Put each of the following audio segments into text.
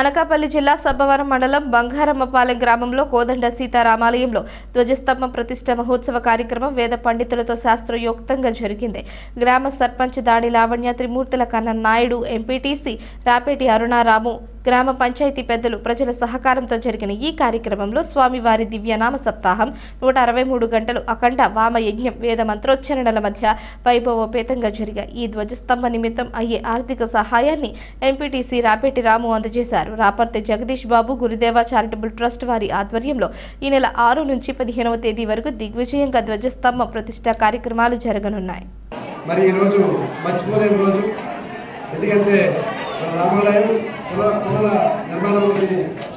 అనకాపల్లి జిల్లా సబ్బవరం మండలం బంగారమ్మపాలెం గ్రామంలో కోదండ సీతారామాలయంలో ధ్వజస్తంభం ప్రతిష్ఠ మహోత్సవ కార్యక్రమం వేద పండితులతో శాస్త్రయోక్తంగా జరిగింది. గ్రామ సర్పంచ్ దాడి లావణ్య, త్రిమూర్తుల కన్న నాయుడు, ఎంపీటీసీ రాపేటి అరుణారాము, గ్రామ పంచాయతీ పెద్దలు, ప్రజల సహకారంతో జరిగిన ఈ కార్యక్రమంలో స్వామివారి దివ్యనామ సప్తాహం, 163 గంటలు అఖండ వామ యజ్ఞం, వేద మంత్రోచ్చరణల మధ్య వైభవోపేతంగా జరిగాయి. ఈ ధ్వజస్తంభ నిమిత్తం అయ్యే ఆర్థిక సహాయాన్ని ఎంపీటీసీ రాపేటి రాము అందజేశారు. రాపర్తి జగదీష్ బాబు గురుదేవ చారిటబుల్ ట్రస్ట్ వారి ఆధ్వర్యంలో ఈ నెల 6 నుంచి 15వ తేదీ వరకు దిగ్విజయంగా ధ్వజస్తంభ ప్రతిష్ఠ కార్యక్రమాలు జరగనున్నాయి. మరి ఈ రోజు మర్చిపోలేని రోజు, ఎందుకంటే రామాలయం పునర నిర్మాణంలోకి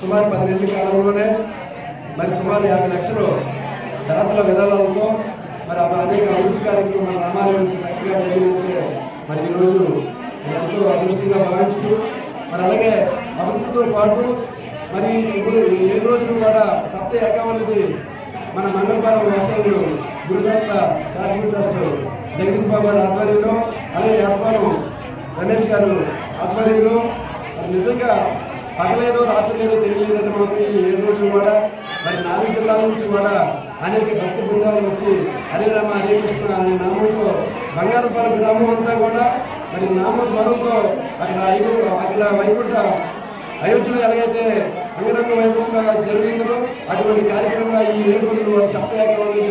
సుమారు 10 నెలల కాలంలోనే మరి సుమారు 50 లక్షలు దాతల విరాళాలతో మరి అనేక అభివృద్ధి కార్యక్రమం మన రామాలయం చక్కగా జరిగిందంటే మరి ఈరోజు ఎంతో అదృష్టంగా భావించుతూ మరి అలాగే అభివృద్ధితో పాటు మరి ఇప్పుడు 7 రోజులు కూడా సప్త ఏకావల్లిది మన మంగళపాలెం వాస్తవులు గురుదత్త చారిటబుల్ ట్రస్ట్ జగదీష్ బాబు గారి ఆధ్వర్యంలో, అలాగే యాత్మానం రమేష్ గారు ఆధ్వర్యంలో మరి నిజంగా పగలేదో రాత్రి లేదో తెలియలేదంటే మాకు ఈ 7 రోజులు కూడా మరి 4 జిల్లాల నుంచి కూడా అనేక భక్తి బృందాలు వచ్చి హరే రామ హరే కృష్ణ అనే నామంతో బంగారపాలెం గ్రామం అంతా కూడా మరి నామస్మరంతో అక్కడ వైకుంఠ అయోధ్యలో ఎలాగైతే అంగరంగ వైభవంగా జరిగిందో అటువంటి కార్యక్రమంగా ఈ 7 రోజులు సప్తాహకి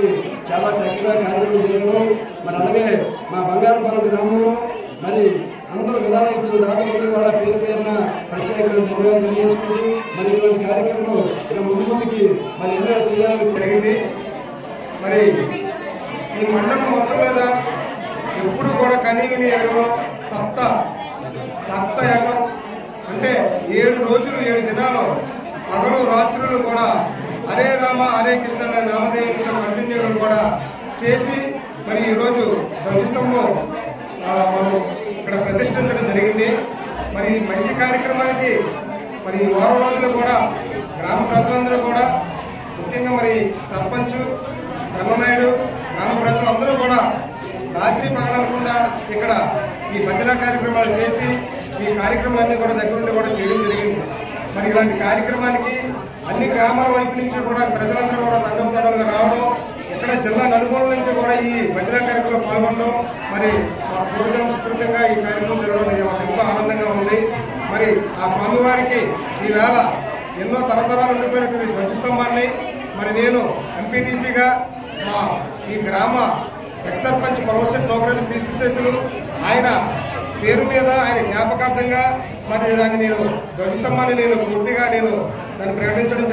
చాలా చక్కగా కార్యక్రమం జరగడం, మరి అలాగే మా బంగారపాలెం గ్రామంలో మరి అందరూ విధానం ఇచ్చిన దాతలందరూ కూడా పేరు పేరున ప్రత్యేకంగా ధన్యవాదాలు తెలియజేసుకుంటూ మరి ఇటువంటి కార్యక్రమంలో ఇక ముందుకి మరి ఎన్నో చేయాలని జరిగింది. మరి ఈ మండలం మొత్తం మీద ఎప్పుడు కూడా కనీవిని ఎరగడం సప్త యాగం అంటే 7 రోజులు 7 దినాలు పగలు రాత్రులు కూడా హరే రామ హరే కృష్ణ అనే నామధేయంతో కంటిన్యూగా కూడా చేసి మరి ఈరోజు ధ్వజస్తంభం మనం ఇక్కడ ప్రతిష్ఠించడం జరిగింది. మరి మంచి కార్యక్రమానికి మరి వారం రోజులు కూడా గ్రామ ప్రజలందరూ కూడా, ముఖ్యంగా మరి సర్పంచ్ కన్ననాయుడు, గ్రామ ప్రజలందరూ కూడా రాత్రి పగలకుండా ఇక్కడ ఈ భజన కార్యక్రమాలు చేసి ఈ కార్యక్రమాలన్నీ కూడా దగ్గరుండి కూడా చేయడం జరిగింది. మరి ఇలాంటి కార్యక్రమానికి అన్ని గ్రామాల వైపు నుంచి కూడా ప్రజలందరూ కూడా తండోపతండాలుగా రావడం, ఇక్కడ జిల్లా నలుమూల నుంచి కూడా ఈ భజన కార్యక్రమంలో పాల్గొనడం, మరి మా పూర్వజనం స్ఫూర్తిగా ఈ కార్యక్రమం జరగడం మాకు ఎంతో ఆనందంగా ఉంది. మరి ఆ స్వామివారికి ఈవేళ ఎన్నో తరతరాలు ఉండిపోయినటువంటి ధ్వజస్తంభాన్ని మరి నేను ఎంపీటీసీగా మా ఈ గ్రామ ఎక్స్ సర్పంచ్ ప్రొఫెసర్ నోకరాజు క్రీస్తుశేషులు ఆయన పేరు మీద ఆయన జ్ఞాపకార్థంగా మరి దాన్ని ధ్వజస్తంభాన్ని పూర్తిగా దాన్ని ప్రకటించడం